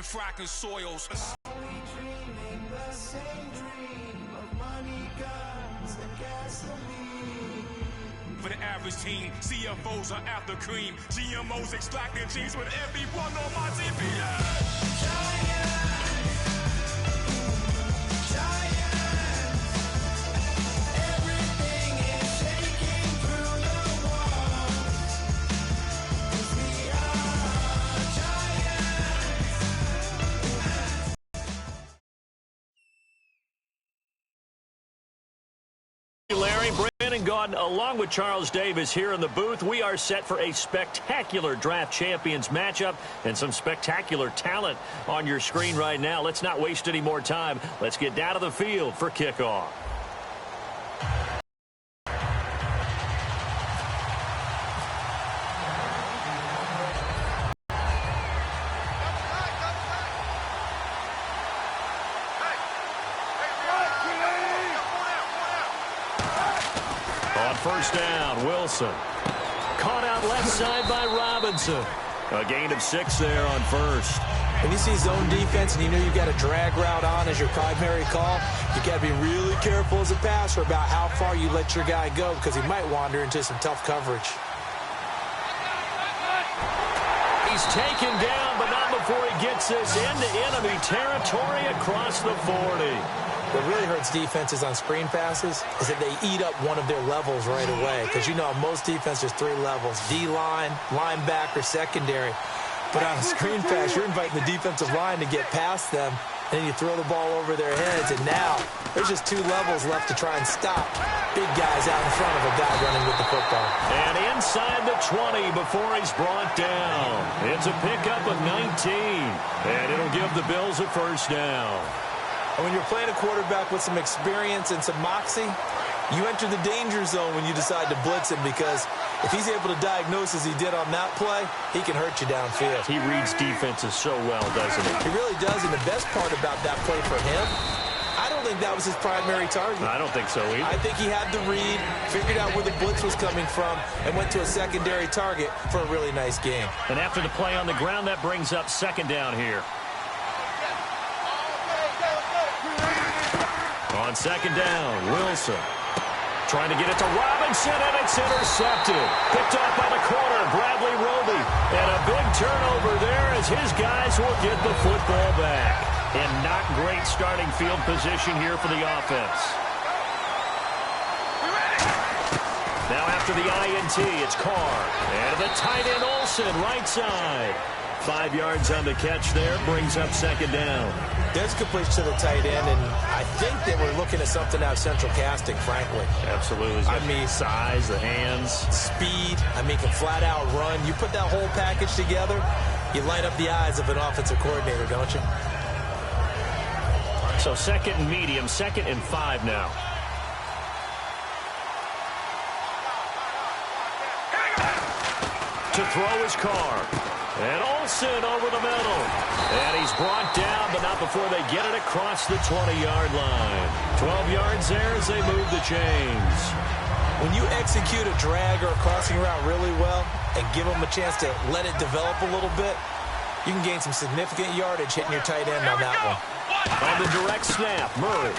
fracking soils. Are we dreaming the same dream of money, guns, and gasoline? For the average team, CFOs are after cream. GMOs extracting genes with everyone on my TPS. Giants, everything is shaking through the walls. 'Cause we are giants. Larry, Brandon Gaudin, along with Charles Davis here in the booth. We are set for a spectacular draft champions matchup and some spectacular talent on your screen right now. Let's not waste any more time. Let's get down to the field for kickoff. First down, Wilson. Caught out left side by Robinson. A gain of 6 there on first. When you see zone defense and you know you've got a drag route on as your primary call, you got to be really careful as a passer about how far you let your guy go because he might wander into some tough coverage. He's taken down, but not before he gets this into enemy territory across the 40. What really hurts defenses on screen passes is that they eat up one of their levels right away. Because you know most defenses, 3 levels. D-line, linebacker, secondary. But on a screen pass, you're inviting the defensive line to get past them. And then you throw the ball over their heads. And now there's just 2 levels left to try and stop big guys out in front of a guy running with the football. And inside the 20 before he's brought down. It's a pickup of 19. And it'll give the Bills a first down. And when you're playing a quarterback with some experience and some moxie, you enter the danger zone when you decide to blitz him because if he's able to diagnose as he did on that play, he can hurt you downfield. He reads defenses so well, doesn't he? He really does, and the best part about that play for him, I don't think that was his primary target. I don't think so either. I think he had the read, figured out where the blitz was coming from, and went to a secondary target for a really nice game. And after the play on the ground, that brings up second down here. On second down, Wilson trying to get it to Robinson, and it's intercepted. Picked off by the corner, Bradley Roby. And a big turnover there as his guys will get the football back. And not great starting field position here for the offense. Now after the INT, it's Carr. And the tight end Olsen, right side. 5 yards on the catch there, brings up second down. There's a good push to the tight end, and I think they were looking at something out of central casting, frankly. Absolutely. I mean, size, the hands. Speed. I mean, can flat out run. You put that whole package together, you light up the eyes of an offensive coordinator, don't you? So second and medium, 2nd and 5 now. To throw his Carr. And Olsen over the middle. And he's brought down, but not before they get it across the 20-yard line. 12 yards there as they move the chains. When you execute a drag or a crossing route really well and give them a chance to let it develop a little bit, you can gain some significant yardage hitting your tight end on that one. On the direct snap, Murray.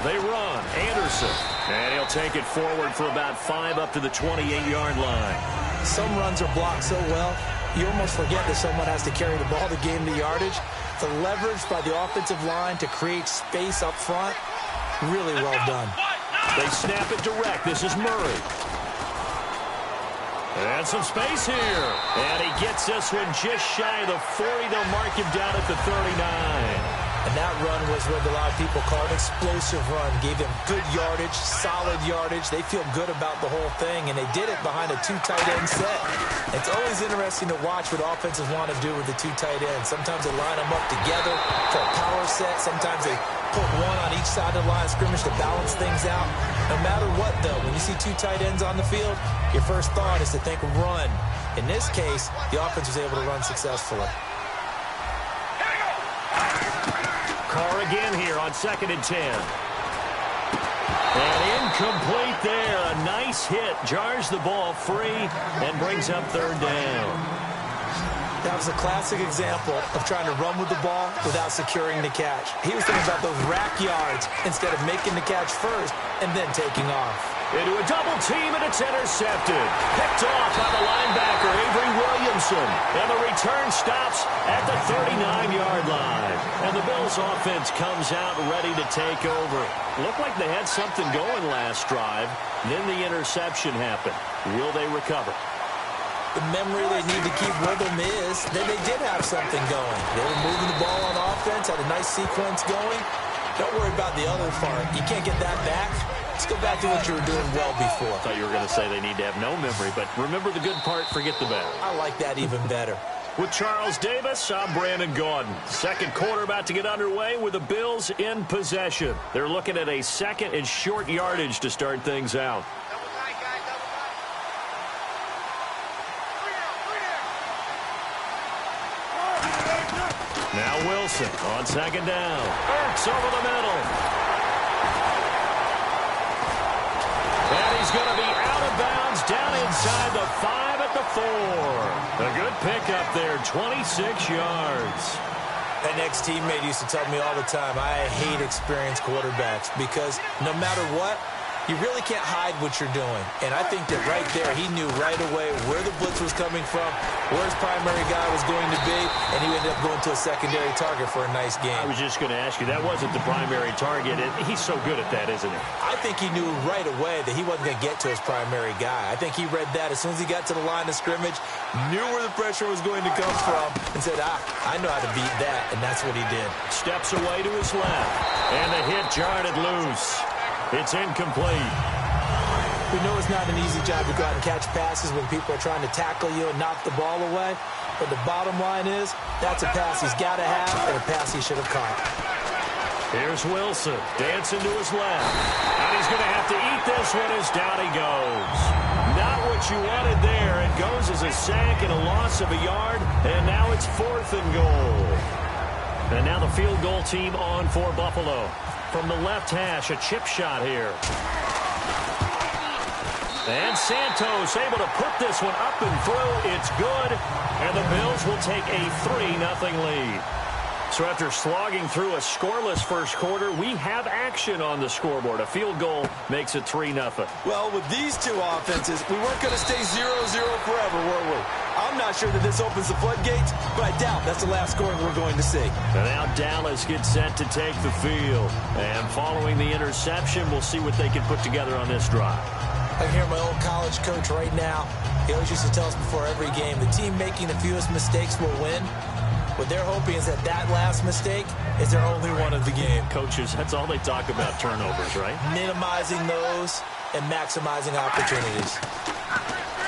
They run. Anderson. And he'll take it forward for about 5 up to the 28-yard line. Some runs are blocked so well, you almost forget that someone has to carry the ball to gain the yardage. The leverage by the offensive line to create space up front, really well done. They snap it direct. This is Murray. And some space here. And he gets this one just shy of the 40. They'll mark him down at the 39. And that run was what a lot of people call an explosive run. Gave them good yardage, solid yardage. They feel good about the whole thing, and they did it behind a 2 tight end set. It's always interesting to watch what offenses want to do with the 2 tight ends. Sometimes they line them up together for a power set. Sometimes they put one on each side of the line of scrimmage to balance things out. No matter what, though, when you see 2 tight ends on the field, your first thought is to think run. In this case, the offense was able to run successfully. Carr again here on 2nd and 10. And incomplete there. A nice hit. Jars the ball free and brings up 3rd down. That was a classic example of trying to run with the ball without securing the catch. He was thinking about those rack yards instead of making the catch first and then taking off. Into a double team, and it's intercepted. Picked off by the linebacker, Avery Williamson. And the return stops at the 39-yard line. And the Bills offense comes out ready to take over. Looked like they had something going last drive. Then the interception happened. Will they recover? The memory they need to keep with them is that they did have something going. They were moving the ball on offense, had a nice sequence going. Don't worry about the other part. You can't get that back. Let's go back to what you were doing well before. I thought you were going to say they need to have no memory, but remember the good part, forget the bad. I like that even better. With Charles Davis, I'm Brandon Gaudin. Second quarter about to get underway with the Bills in possession. They're looking at a second and short yardage to start things out. Now Wilson on second down. Ertz over the middle. And he's going to be out of bounds down inside the 5 at the 4. A good pickup there, 26 yards. An ex-teammate used to tell me all the time, I hate experienced quarterbacks because no matter what, you really can't hide what you're doing. And I think that right there, he knew right away where the blitz was coming from, where his primary guy was going to be, and he ended up going to a secondary target for a nice game. I was just going to ask you, that wasn't the primary target. He's so good at that, isn't he? I think he knew right away that he wasn't going to get to his primary guy. I think he read that as soon as he got to the line of scrimmage, knew where the pressure was going to come from, and said, I know how to beat that, and that's what he did. Steps away to his left, and the hit jarred it loose. It's incomplete. We know it's not an easy job to go out and catch passes when people are trying to tackle you and knock the ball away. But the bottom line is, that's a pass he's got to have and a pass he should have caught. Here's Wilson, dancing to his left. And he's going to have to eat this one as down he goes. Not what you wanted there. It goes as a sack and a loss of a yard, and now it's 4th and goal. And now the field goal team on for Buffalo. From the left hash, a chip shot here. And Santos able to put this one up and through. It's good. And the Bills will take a 3-0 lead. So after slogging through a scoreless first quarter, we have action on the scoreboard. A field goal makes it 3-0. Well, with these two offenses, we weren't going to stay 0-0 forever, were we? I'm not sure that this opens the floodgates, but I doubt that's the last scoring we're going to see. And now Dallas gets set to take the field. And following the interception, we'll see what they can put together on this drive. I can hear my old college coach right now. He always used to tell us before every game, the team making the fewest mistakes will win. What they're hoping is that last mistake is their only one of the game. Coaches, that's all they talk about, turnovers, right? Minimizing those and maximizing opportunities.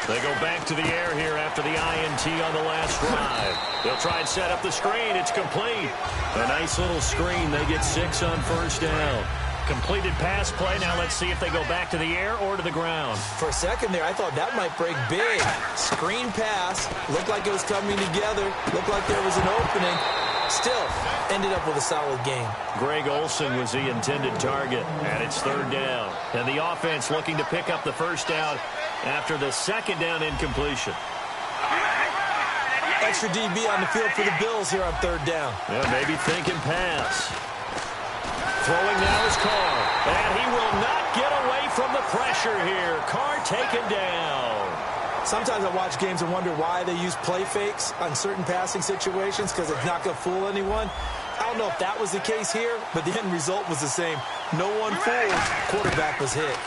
They go back to the air here after the INT on the last drive. They'll try and set up the screen. It's complete. A nice little screen. They get 6 on first down. Completed pass play. Now let's see if they go back to the air or to the ground. For a second there, I thought that might break big. Screen pass. Looked like it was coming together. Looked like there was an opening. Still, ended up with a solid game. Greg Olsen was the intended target, and it's 3rd down. And the offense looking to pick up the first down after the 2nd down incompletion. Extra DB on the field for the Bills here on 3rd down. Yeah, maybe thinking pass. Throwing now is Carr, and he will not get away from the pressure here. Carr taken down. Sometimes I watch games and wonder why they use play fakes on certain passing situations because it's not going to fool anyone. I don't know if that was the case here, but the end result was the same. No one fooled. Quarterback was hit.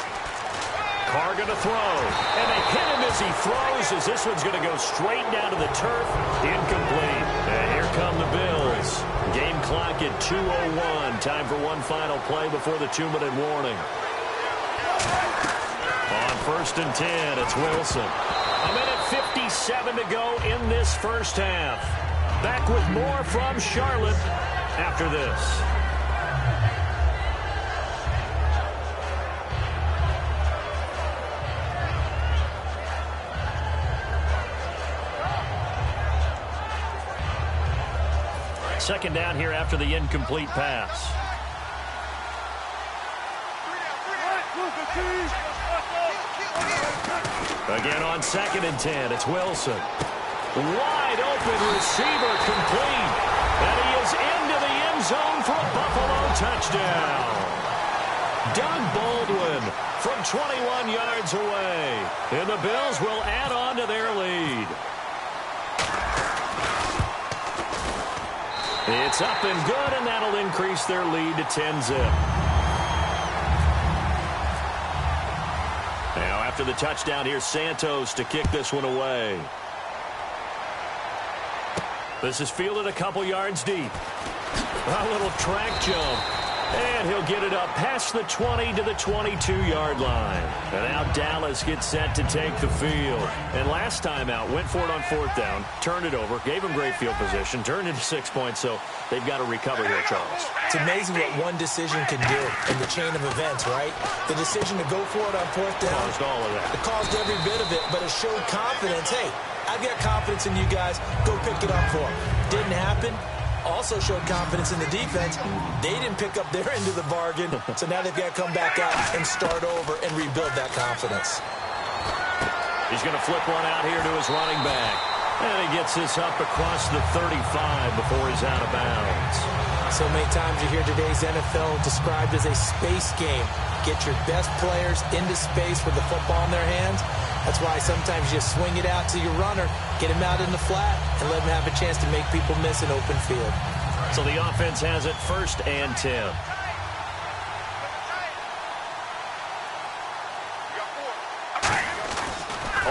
Carr going to throw, and they hit him as he throws, as this one's going to go straight down to the turf. Incomplete. And here come the Bills. Game clock at 2:01. Time for one final play before the 2-minute warning. On 1st and 10, it's Wilson. A minute 57 to go in this first half. Back with more from Charlotte after this. Second down here after the incomplete pass. Again on 2nd and 10, it's Wilson. Wide open receiver complete. And he is into the end zone for a Buffalo touchdown. Doug Baldwin from 21 yards away. And the Bills will add on to their lead. It's up and good, and that'll increase their lead to 10-zip. Now, after the touchdown, here's Santos to kick this one away. This is fielded a couple yards deep. A little track jump. And he'll get it up past the 20 to the 22-yard line. And now Dallas gets set to take the field. And last time out, went for it on 4th down, turned it over, gave him great field position, turned it to 6 points, so they've got to recover here, Charles. It's amazing what one decision can do in the chain of events, right? The decision to go for it on 4th down. Caused all of that. It caused every bit of it, but it showed confidence. Hey, I've got confidence in you guys. Go pick it up for them. Didn't happen. Also showed confidence in the defense. They didn't pick up their end of the bargain, so now they've got to come back out and start over and rebuild that confidence. He's going to flip one out here to his running back. And he gets this up across the 35 before he's out of bounds. So many times you hear today's NFL described as a space game. Get your best players into space with the football in their hands. That's why sometimes you swing it out to your runner, get him out in the flat, and let him have a chance to make people miss an open field. So the offense has it 1st and 10.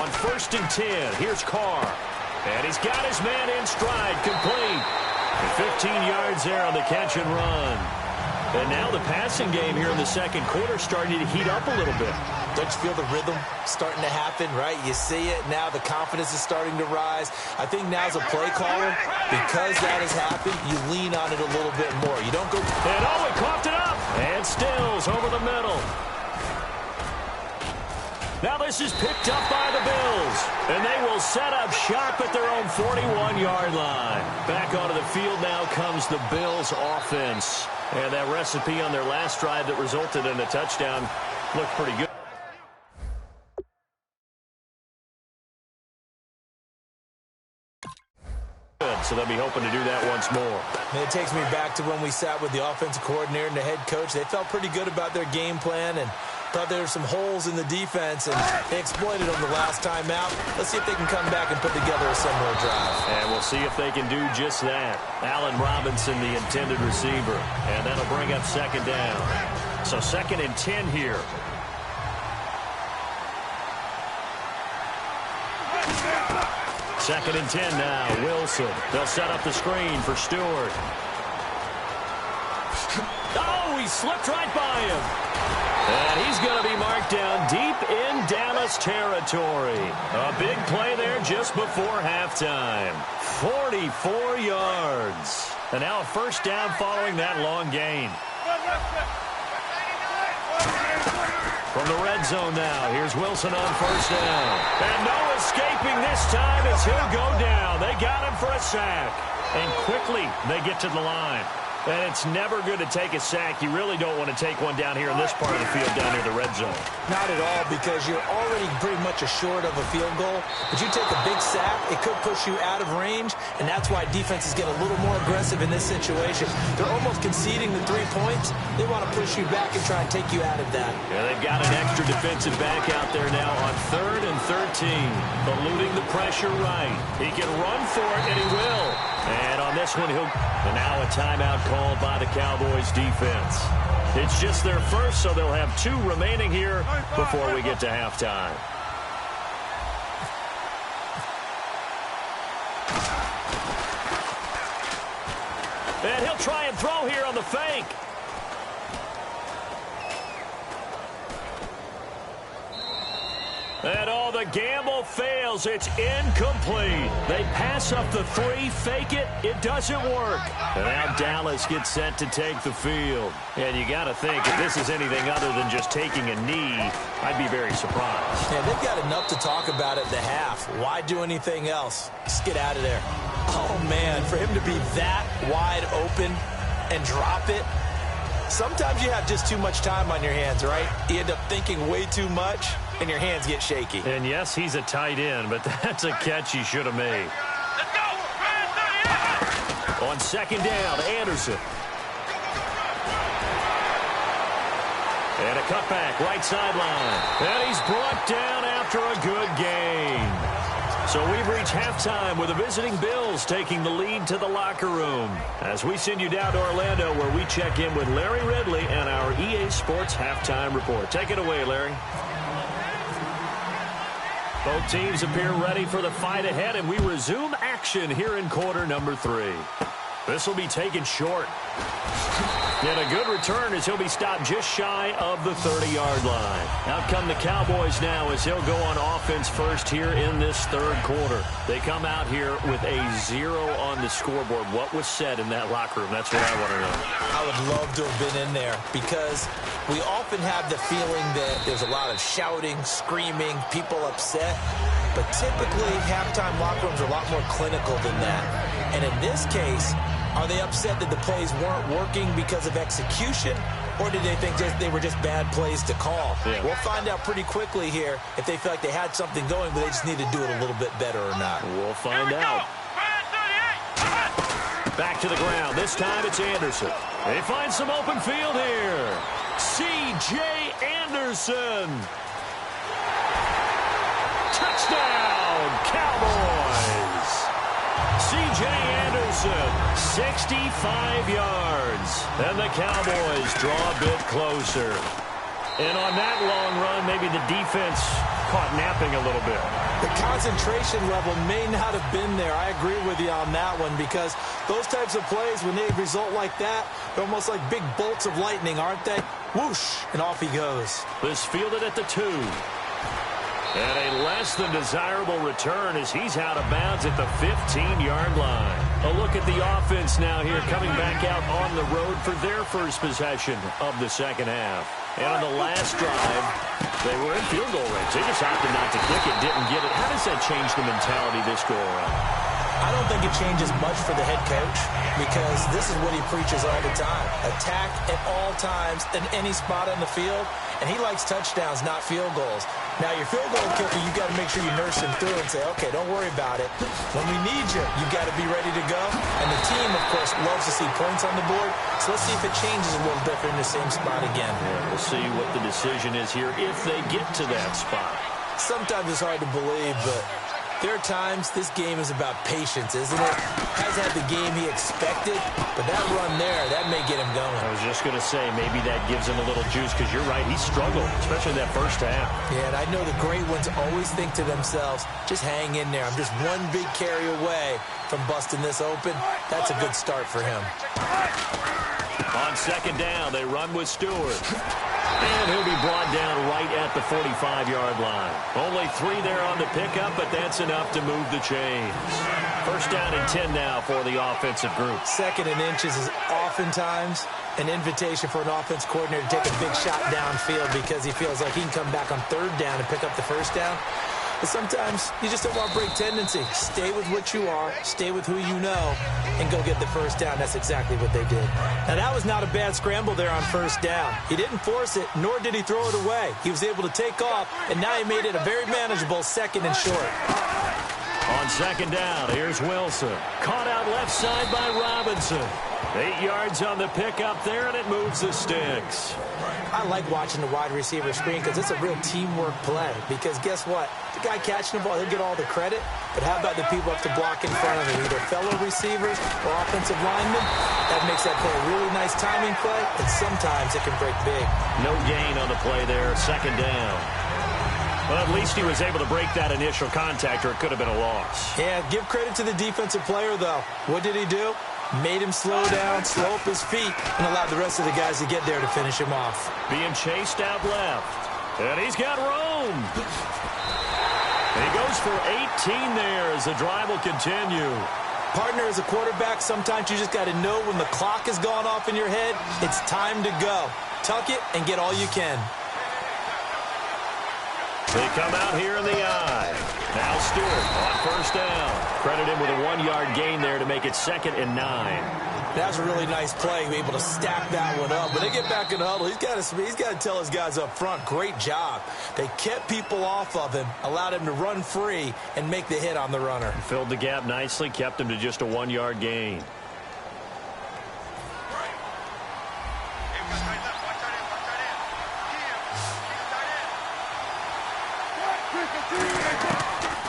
On 1st and 10, here's Carr. And he's got his man in stride, complete. And 15 yards there on the catch and run. And now the passing game here in the second quarter starting to heat up a little bit. Don't you feel the rhythm starting to happen, right? You see it. Now the confidence is starting to rise. I think now as a play caller, because that has happened, you lean on it a little bit more. You don't go... And he coughed it up. And Stills over the middle. Now this is picked up by the Bills. And they will set up shop at their own 41-yard line. Back onto the field now comes the Bills offense. And that recipe on their last drive that resulted in a touchdown looked pretty good. So they'll be hoping to do that once more. And it takes me back to when we sat with the offensive coordinator and the head coach. They felt pretty good about their game plan and thought there were some holes in the defense, and they exploited them the last time out. Let's see if they can come back and put together a similar drive. And we'll see if they can do just that. Allen Robinson, the intended receiver. And that'll bring up 2nd down. So 2nd and 10 here. Second and 10 now. Wilson. They'll set up the screen for Stewart. Oh, he slipped right by him. And he's going to be marked down deep in Dallas territory. A big play there just before halftime. 44 yards. And now a 1st down following that long gain. From the red zone now, here's Wilson on 1st down. And no escaping this time as he'll go down. They got him for a sack. And quickly they get to the line. And it's never good to take a sack. You really don't want to take one down here in this part of the field down near the red zone. Not at all, because you're already pretty much assured of a field goal. But you take a big sack, it could push you out of range, and that's why defenses get a little more aggressive in this situation. They're almost conceding the 3 points. They want to push you back and try and take you out of that. Yeah, they've got an extra defensive back out there now on 3rd and 13. Eluding the pressure right. He can run for it, and he will. And on this one, and now a timeout called by the Cowboys defense. It's just their first, so they'll have 2 remaining here before we get to halftime. And he'll try and throw here on the fake. And all the gamble fails. It's incomplete. They pass up the 3, fake it. It doesn't work. And now Dallas gets set to take the field. And you got to think, if this is anything other than just taking a knee, I'd be very surprised. Yeah, they've got enough to talk about at the half. Why do anything else? Just get out of there. Oh, man, for him to be that wide open and drop it. Sometimes you have just too much time on your hands, right? You end up thinking way too much, and your hands get shaky. And yes, he's a tight end, but that's a catch he should have made. On second down, Anderson. And a cutback, right sideline. And he's brought down after a good gain. So we've reached halftime with the visiting Bills taking the lead to the locker room. As we send you down to Orlando, where we check in with Larry Ridley and our EA Sports Halftime Report. Take it away, Larry. Both teams appear ready for the fight ahead, and we resume action here in quarter number 3. This will be taken short. And a good return as he'll be stopped just shy of the 30-yard line. Out come the Cowboys now as he'll go on offense first here in this third quarter. They come out here with a 0 on the scoreboard. What was said in that locker room? That's what I want to know. I would love to have been in there because we often have the feeling that there's a lot of shouting, screaming, people upset. But typically, halftime locker rooms are a lot more clinical than that. And in this case, are they upset that the plays weren't working because of execution, or did they think they were just bad plays to call? Yeah. We'll find out pretty quickly here if they feel like they had something going, but they just need to do it a little bit better or not. We'll find out. Back to the ground. This time it's Anderson. They find some open field here. C.J. Anderson. Touchdown, Cowboys. C.J. Anderson, 65 yards. And the Cowboys draw a bit closer. And on that long run, maybe the defense caught napping a little bit. The concentration level may not have been there. I agree with you on that one because those types of plays, when they result like that, they're almost like big bolts of lightning, aren't they? Whoosh, and off he goes. This fielded at the 2. And a less than desirable return as he's out of bounds at the 15-yard line. A look at the offense now here coming back out on the road for their first possession of the second half. And on the last drive, they were in field goal range. They just opted not to kick it, didn't get it. How does that change the mentality this go around? I don't think it changes much for the head coach because this is what he preaches all the time. Attack at all times in any spot on the field, and he likes touchdowns, not field goals. Now, your field goal kicker, you got to make sure you nurse him through and say, okay, don't worry about it. When we need you, you got to be ready to go. And the team, of course, loves to see points on the board, so let's see if it changes a little different in the same spot again. Yeah, we'll see what the decision is here if they get to that spot. Sometimes it's hard to believe, but there are times this game is about patience, isn't it? Hasn't had the game he expected, but that run there, that may get him going. I was just going to say, maybe that gives him a little juice, because you're right, he struggled, especially that first half. Yeah, and I know the great ones always think to themselves, just hang in there. I'm just one big carry away from busting this open. That's a good start for him. On second down, they run with Stewart. And he'll be brought down right at the 45-yard line. Only 3 there on the pickup, but that's enough to move the chains. First down and 10 now for the offensive group. Second and inches is oftentimes an invitation for an offense coordinator to take a big shot downfield because he feels like he can come back on third down and pick up the first down. But sometimes you just don't want to break tendency. Stay with what you are, stay with who you know, and go get the first down. That's exactly what they did. Now, that was not a bad scramble there on first down. He didn't force it, nor did he throw it away. He was able to take off, and now he made it a very manageable second and short. On second down, here's Wilson. Caught out left side by Robinson. 8 yards on the pickup there, and it moves the sticks. I like watching the wide receiver screen because it's a real teamwork play. Because guess what? The guy catching the ball, he'll get all the credit. But how about the people up to block in front of him, either fellow receivers or offensive linemen? That makes that play a really nice timing play, and sometimes it can break big. No gain on the play there, second down. Well, at least he was able to break that initial contact, or it could have been a loss. Yeah, give credit to the defensive player, though. What did he do? Made him slow down, slow up his feet, and allowed the rest of the guys to get there to finish him off. Being chased out left. And he's got room. And he goes for 18 there as the drive will continue. Partner, as a quarterback, sometimes you just got to know when the clock has gone off in your head, it's time to go. Tuck it and get all you can. They come out here in the eye. Now Stewart on first down. Credit him with a 1-yard gain there to make it 2nd and 9. That was a really nice play, able to stack that one up. When they get back in the huddle, he's got to tell his guys up front, great job. They kept people off of him, allowed him to run free and make the hit on the runner. Filled the gap nicely, kept him to just a 1-yard gain.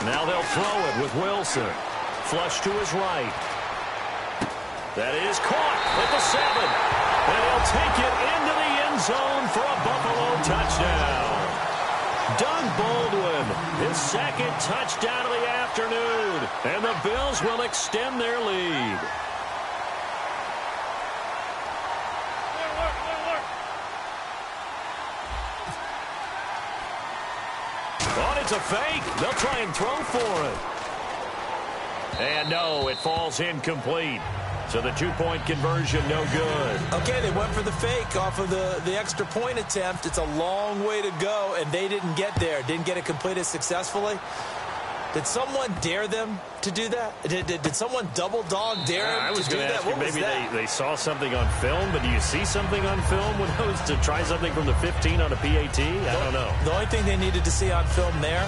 Now they'll throw it with Wilson. Flush to his right. That is caught at the 7. And he'll take it into the end zone for a Buffalo touchdown. Doug Baldwin, his second touchdown of the afternoon. And the Bills will extend their lead. It's a fake. They'll try and throw for it. And no, it falls incomplete. So the two-point conversion, no good. Okay, they went for the fake off of the extra point attempt. It's a long way to go, and they didn't get there. Didn't get it completed successfully. Did someone dare them to do that? Did someone double dog dare them to do that? What was that? They saw something on film, but do you see something on film when it was to try something from the 15 on a PAT? I don't know. The only thing they needed to see on film there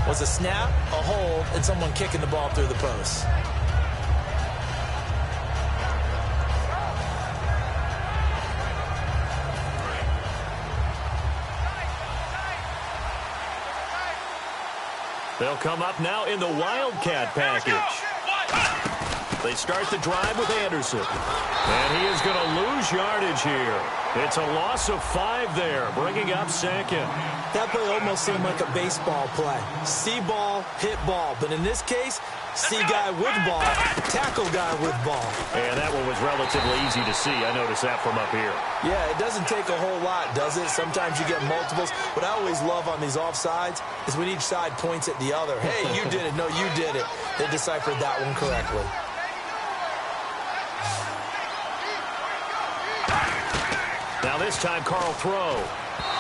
was a snap, a hold, and someone kicking the ball through the post. They'll come up now in the Wildcat package. They start the drive with Anderson. And he is going to lose yardage here. It's a loss of 5 there, bringing up second. That play almost seemed like a baseball play. See ball, hit ball. But in this case, see guy with ball, tackle guy with ball. And that one was relatively easy to see. I noticed that from up here. Yeah, it doesn't take a whole lot, does it? Sometimes you get multiples. What I always love on these offsides is when each side points at the other. Hey, you did it. No, you did it. They deciphered that one correctly. Now this time, Carl throw.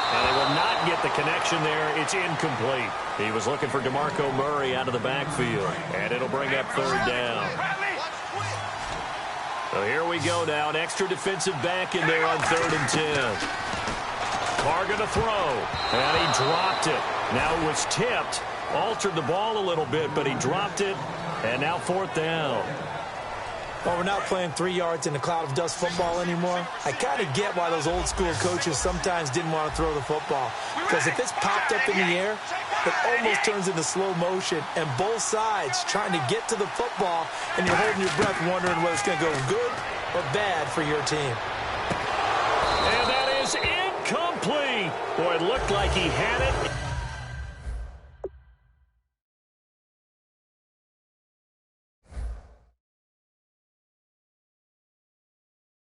And they will not get the connection there. It's incomplete. He was looking for DeMarco Murray out of the backfield. And it'll bring up third down. So here we go now. An extra defensive back in there on 3rd and 10. Carr going to throw. And he dropped it. Now it was tipped. Altered the ball a little bit, but he dropped it. And now 4th down. Well, we're not playing 3 yards in a cloud of dust football anymore. I kind of get why those old school coaches sometimes didn't want to throw the football. Because if it's popped up in the air, it almost turns into slow motion. And both sides trying to get to the football, and you're holding your breath wondering whether it's going to go good or bad for your team. And that is incomplete. Boy, it looked like he had it.